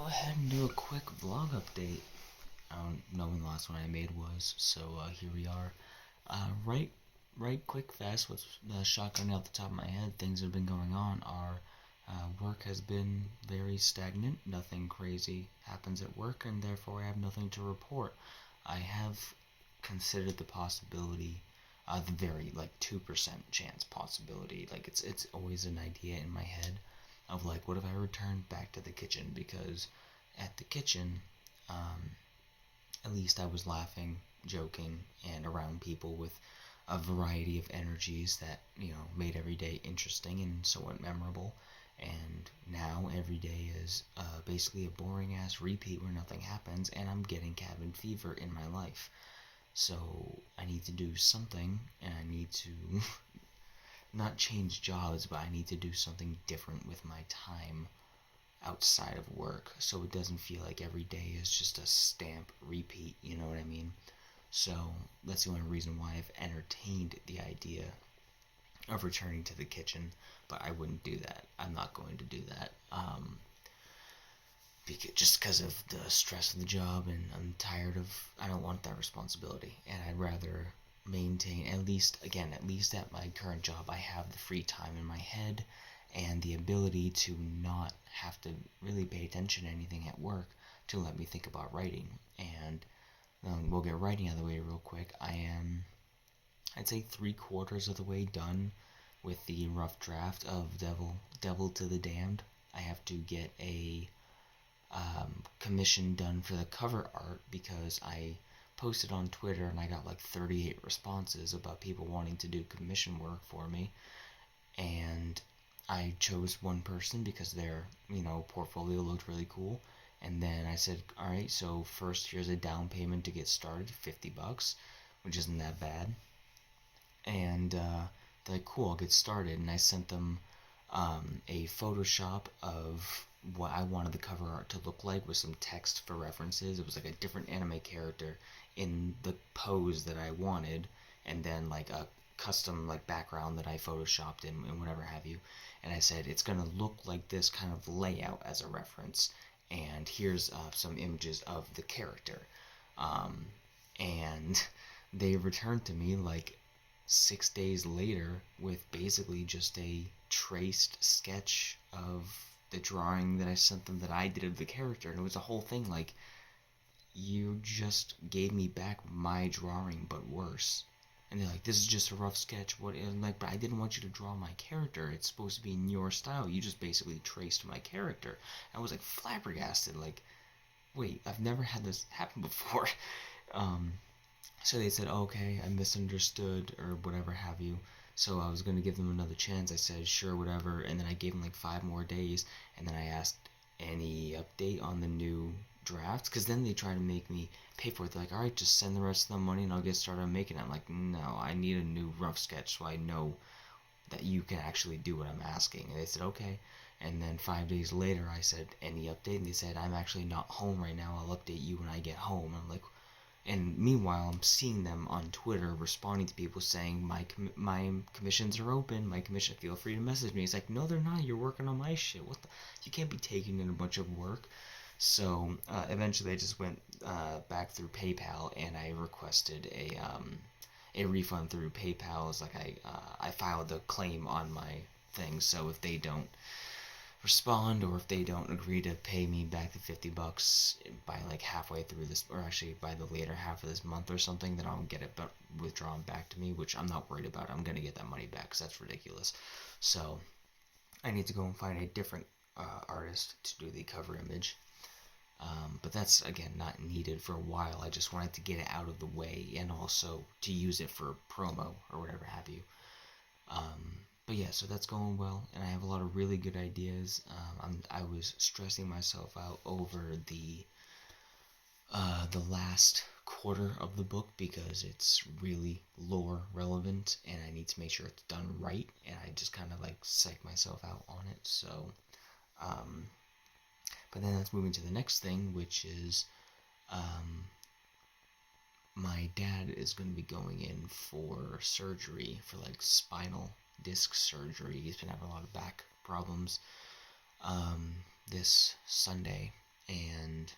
go ahead and do a quick vlog update. I don't know when the last one I made was, so here we are. Right quick fast, what's shotgunning off the top of my head, things that have been going on are work has been very stagnant, nothing crazy happens at work, and therefore I have nothing to report. I have considered the possibility, the very 2% chance possibility, it's always an idea in my head of what if I returned back to the kitchen, because at the kitchen, at least I was laughing, joking, and around people with a variety of energies that, made every day interesting and somewhat memorable. And now every day is basically a boring ass repeat where nothing happens, and I'm getting cabin fever in my life. So I need to do something, and I need to not change jobs, but I need to do something different with my time outside of work, so it doesn't feel like every day is just a stamp repeat, you know what I mean? So that's the only reason why I've entertained the idea of returning to the kitchen, but I wouldn't do that. I'm not going to do that. Just because of the stress of the job, and I don't want that responsibility, and I'd rather maintain, at least at my current job, I have the free time in my head and the ability to not have to really pay attention to anything at work to let me think about writing. And we'll get writing out of the way real quick. I'd say 3/4 of the way done with the rough draft of Devil to the Damned. I have to get a commission done for the cover art, because I posted on Twitter and I got 38 responses about people wanting to do commission work for me, and I chose one person because their portfolio looked really cool. And then I said, all right, so first here's a down payment to get started, $50, which isn't that bad. And they're like, cool, I'll get started. And I sent them a Photoshop of what I wanted the cover art to look like, with some text for references. It was a different anime character in the pose that I wanted, and then a custom background that I photoshopped and whatever have you. And I said, it's gonna look like this kind of layout as a reference, and here's some images of the character. And they returned to me 6 days later with basically just a traced sketch of the drawing that I sent them that I did of the character. And it was a whole thing you just gave me back my drawing but worse. And they're like, this is just a rough sketch. What? And I'm like, but I didn't want you to draw my character. It's supposed to be in your style. You just basically traced my character. I was flabbergasted. Wait, I've never had this happen before. So they said, okay, I misunderstood, or whatever have you. So I was going to give them another chance. I said, sure, whatever. And then I gave them 5 more days. And then I asked, any update on the new drafts? Because then they try to make me pay for it. They're like, all right, just send the rest of the money and I'll get started on making it. I'm like, no, I need a new rough sketch so I know that you can actually do what I'm asking. And they said, okay. And then 5 days later, I said, any update? And they said, I'm actually not home right now. I'll update you when I get home. And I'm like, and meanwhile, I'm seeing them on Twitter responding to people saying, my commissions are open, my commission, feel free to message me. It's like, no, they're not. You're working on my shit. You can't be taking in a bunch of work. So eventually I just went back through PayPal, and I requested a refund through PayPal. It's I filed the claim on my thing, so if they don't respond, or if they don't agree to pay me back the $50 by halfway through this, or actually by the later half of this month or something, then I'll get it withdrawn back to me, which I'm not worried about. I'm gonna get that money back because that's ridiculous. So I need to go and find a different artist to do the cover image. But that's, again, not needed for a while. I just wanted to get it out of the way, and also to use it for promo or whatever have you. But yeah, so that's going well, and I have a lot of really good ideas. I was stressing myself out over the last quarter of the book, because it's really lore relevant, and I need to make sure it's done right, and I just kind of psych myself out on it. So, but then let's move into the next thing, which is my dad is going to be going in for surgery, for spinal disc surgery. He's been having a lot of back problems. This Sunday, and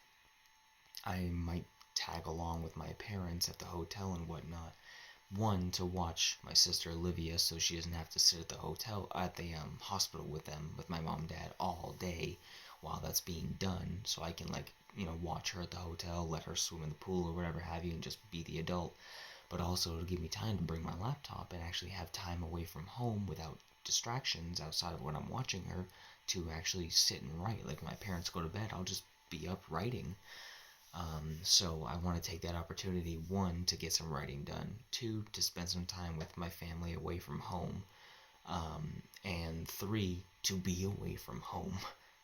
I might tag along with my parents at the hotel and whatnot. One, to watch my sister Olivia so she doesn't have to sit at the hotel, at the hospital with them, with my mom and dad all day while that's being done, so I can, like, watch her at the hotel, let her swim in the pool or whatever have you, and just be the adult. But also to give me time to bring my laptop and actually have time away from home without distractions outside of when I'm watching her, to actually sit and write. Like, my parents go to bed, I'll just be up writing. So I want to take that opportunity, one, to get some writing done, two, to spend some time with my family away from home, and three, to be away from home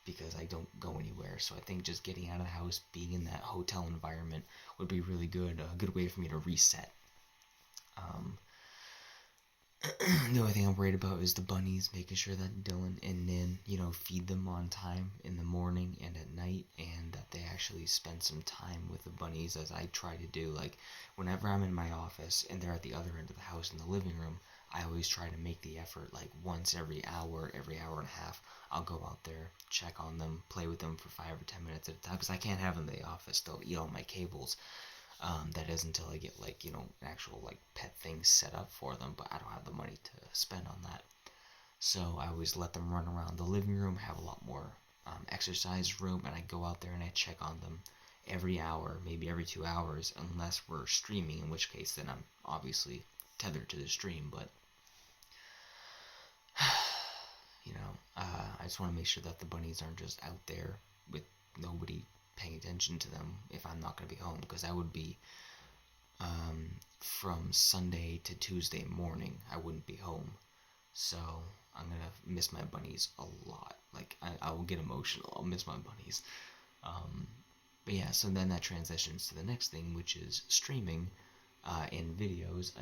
because I don't go anywhere. So I think just getting out of the house, being in that hotel environment would be really good, a good way for me to reset. Um, the only thing I'm worried about is the bunnies, making sure that Dylan and Nin, feed them on time in the morning and at night, and that they actually spend some time with the bunnies, as I try to do. Like, whenever I'm in my office and they're at the other end of the house in the living room, I always try to make the effort, like once every hour and a half, I'll go out there, check on them, play with them for 5 or 10 minutes at a time, because I can't have them in the office, they'll eat all my cables. That is until I get, like, an actual, like, pet thing set up for them, but I don't have the money to spend on that. So I always let them run around the living room, have a lot more exercise room, and I go out there and I check on them every hour, maybe every 2 hours, unless we're streaming, in which case then I'm obviously tethered to the stream. But I just want to make sure that the bunnies aren't just out there with nobody paying attention to them if I'm not going to be home, because that would be from Sunday to Tuesday morning I wouldn't be home. So I'm going to miss my bunnies a lot. Like, I will get emotional. I'll miss my bunnies. But yeah, so then that transitions to the next thing, which is streaming and videos.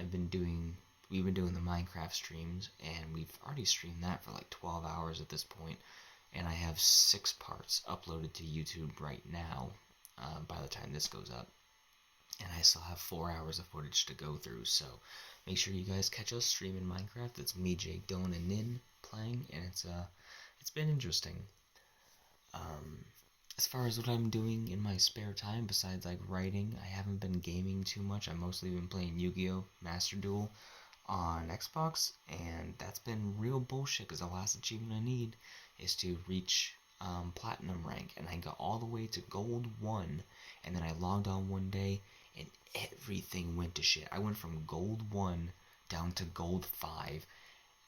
We've been doing the Minecraft streams, and we've already streamed that for like 12 hours at this point, and I have 6 parts uploaded to YouTube right now, by the time this goes up, and I still have 4 hours of footage to go through. So make sure you guys catch us streaming Minecraft. It's me, Jake, Dylan, and Nin playing, and it's been interesting. As far as what I'm doing in my spare time, besides like writing, I haven't been gaming too much. I've mostly been playing Yu-Gi-Oh! Master Duel on Xbox, and that's been real bullshit, because the last achievement I need is to reach platinum rank, and I got all the way to gold 1, and then I logged on one day and everything went to shit. I went from gold 1 down to gold 5.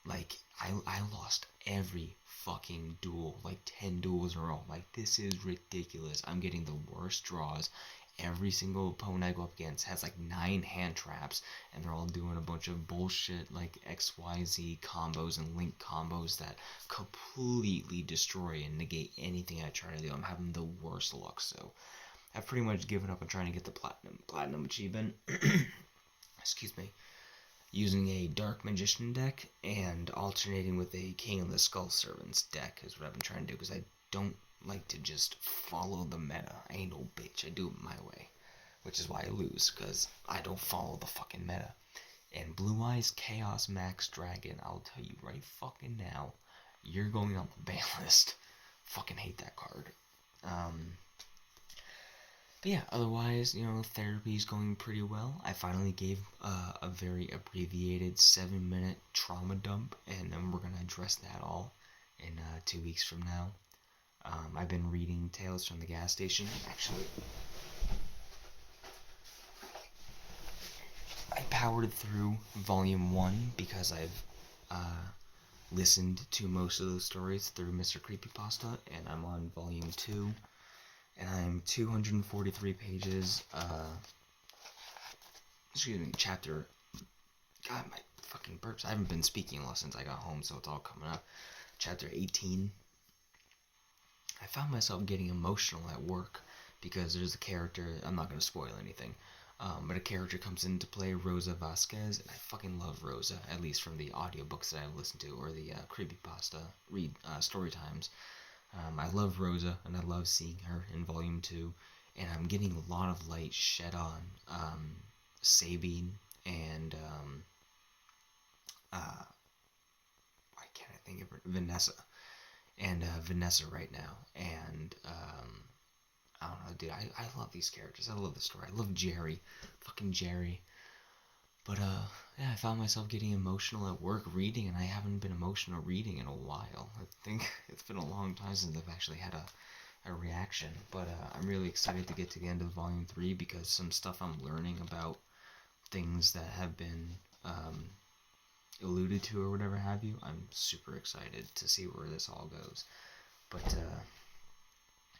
Like, I lost every fucking duel, like 10 duels in a row. Like, this is ridiculous. I'm getting the worst draws. Every single opponent I go up against has like 9 hand traps, and they're all doing a bunch of bullshit like XYZ combos and link combos that completely destroy and negate anything I try to do. I'm having the worst luck, so I've pretty much given up on trying to get the platinum achievement. Excuse me. Using a Dark Magician deck and alternating with a King of the Skull Servants deck is what I've been trying to do, because I don't like to just follow the meta. I ain't no bitch. I do it my way, which is why I lose, because I don't follow the fucking meta. And Blue Eyes Chaos Max Dragon, I'll tell you right fucking now, you're going on the ban list. Fucking hate that card. But yeah, otherwise, therapy's going pretty well. I finally gave a very abbreviated 7-minute trauma dump, and then we're going to address that all in 2 weeks from now. I've been reading Tales from the Gas Station. Actually, I powered through Volume 1 because I've listened to most of those stories through Mr. Creepypasta, and I'm on Volume 2. And I'm 243 pages, chapter, God, my fucking burps, I haven't been speaking a lot since I got home, so it's all coming up, chapter 18. I found myself getting emotional at work, because there's a character, I'm not going to spoil anything, but a character comes into play, Rosa Vasquez, and I fucking love Rosa, at least from the audiobooks that I've listened to, or the creepypasta story times. I love Rosa, and I love seeing her in Volume 2, and I'm getting a lot of light shed on Sabine and, why can't I think of her? Vanessa. And Vanessa right now, and I don't know, dude. I love these characters. I love the story. I love Jerry. Fucking Jerry. But, yeah, I found myself getting emotional at work reading, and I haven't been emotional reading in a while. I think it's been a long time since I've actually had a reaction. But, I'm really excited to get to the end of Volume 3 because some stuff I'm learning about things that have been, alluded to or whatever have you. I'm super excited to see where this all goes. But,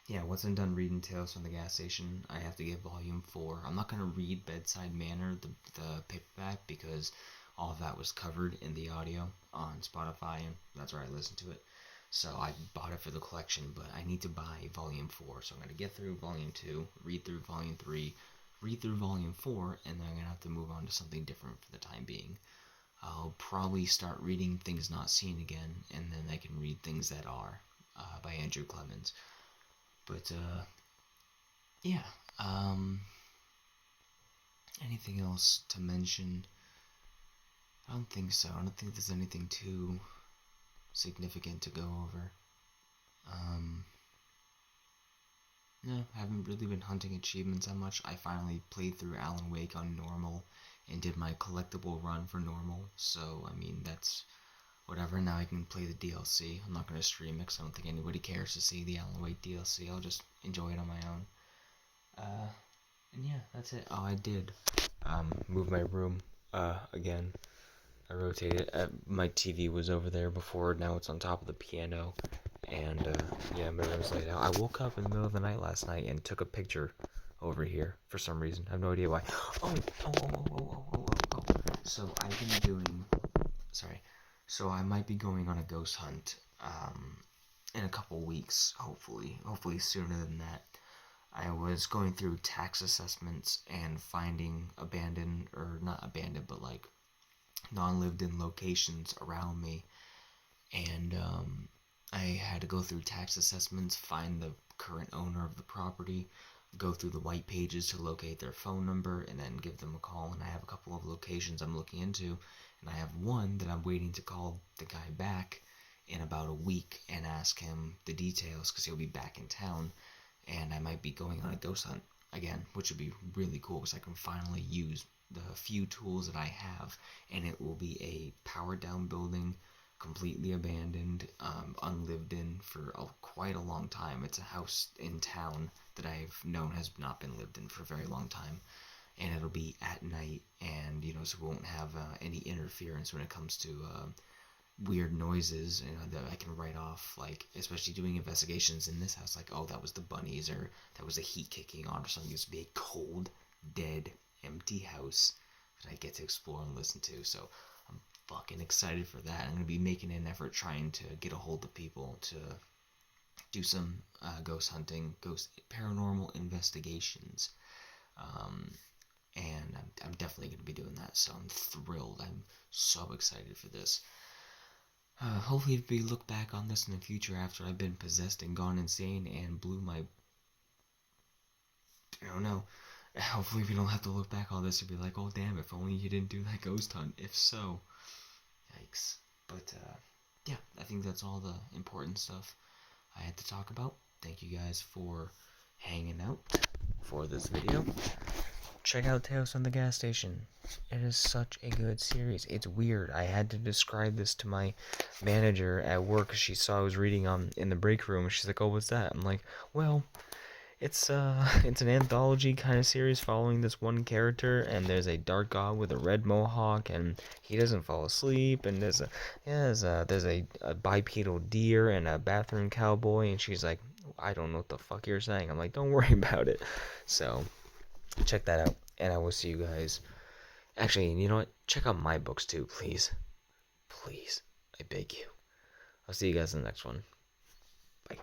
yeah, once I'm done reading Tales from the Gas Station, I have to get Volume 4. I'm not going to read Bedside Manor, the paperback, because all of that was covered in the audio on Spotify, and that's where I listened to it. So I bought it for the collection, but I need to buy Volume 4. So I'm going to get through Volume 2, read through Volume 3, read through Volume 4, and then I'm going to have to move on to something different for the time being. I'll probably start reading Things Not Seen again, and then I can read Things That Are by Andrew Clemens. But, yeah, anything else to mention? I don't think so. I don't think there's anything too significant to go over. No, I haven't really been hunting achievements that much. I finally played through Alan Wake on normal and did my collectible run for normal, so, I mean, that's whatever. Now I can play the DLC. I'm not going to stream it because I don't think anybody cares to see the Alan Wake DLC. I'll just enjoy it on my own. And yeah, that's it. Oh, I did move my room again. I rotated it. My TV was over there before. Now it's on top of the piano. And yeah, my room's laid out. I woke up in the middle of the night last night and took a picture over here for some reason. I have no idea why. Oh. So I've been doing... Sorry. So I might be going on a ghost hunt in a couple weeks, hopefully sooner than that. I was going through tax assessments and finding abandoned, or not abandoned, but like non-lived-in locations around me, and I had to go through tax assessments, find the current owner of the property, go through the white pages to locate their phone number, and then give them a call. And I have a couple of locations I'm looking into, and I have one that I'm waiting to call the guy back in about a week and ask him the details because he'll be back in town, and I might be going on a ghost hunt again, which would be really cool because I can finally use the few tools that I have, and it will be a powered down building, completely abandoned, unlived in for quite a long time. It's a house in town that I've known has not been lived in for a very long time, and it'll be at night, and so we won't have any interference when it comes to weird noises, that I can write off, like, especially doing investigations in this house, like, oh, that was the bunnies, or that was the heat kicking on, or something. This would be a cold, dead, empty house that I get to explore and listen to, so I'm fucking excited for that. I'm going to be making an effort trying to get a hold of people to do some ghost hunting, paranormal investigations, and I'm definitely going to be doing that, so I'm thrilled. I'm so excited for this. Hopefully if we look back on this in the future after I've been possessed and gone insane and blew my... I don't know. Hopefully we don't have to look back on this and be like, oh damn, if only you didn't do that ghost hunt. If so, yikes. But, yeah, I think that's all the important stuff I had to talk about. Thank you guys for hanging out for this video. Check out Tales from the Gas Station. It is such a good series. It's weird. I had to describe this to my manager at work because she saw I was reading in the break room. She's like, oh, what's that? I'm like, well, it's an anthology kind of series following this one character, and there's a dark god with a red mohawk, and he doesn't fall asleep, and there's a bipedal deer and a bathroom cowboy, and she's like, I don't know what the fuck you're saying. I'm like, don't worry about it. So check that out, and I will see you guys. Actually, you know what? Check out my books too, please. Please. I beg you. I'll see you guys in the next one. Bye.